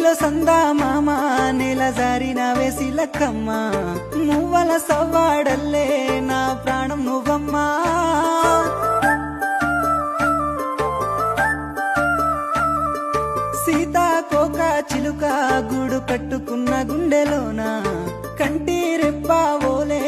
అయ్యో సందా మామ నెల జారిన వేసిలక్కమ్మ మువ్వల సవ్వాడల్లే నా ప్రాణం నువ్వమ్మా సీతాకోక చిలుక గూడు కట్టుకున్న గుండెలోన కంటి రెప్ప ఓలే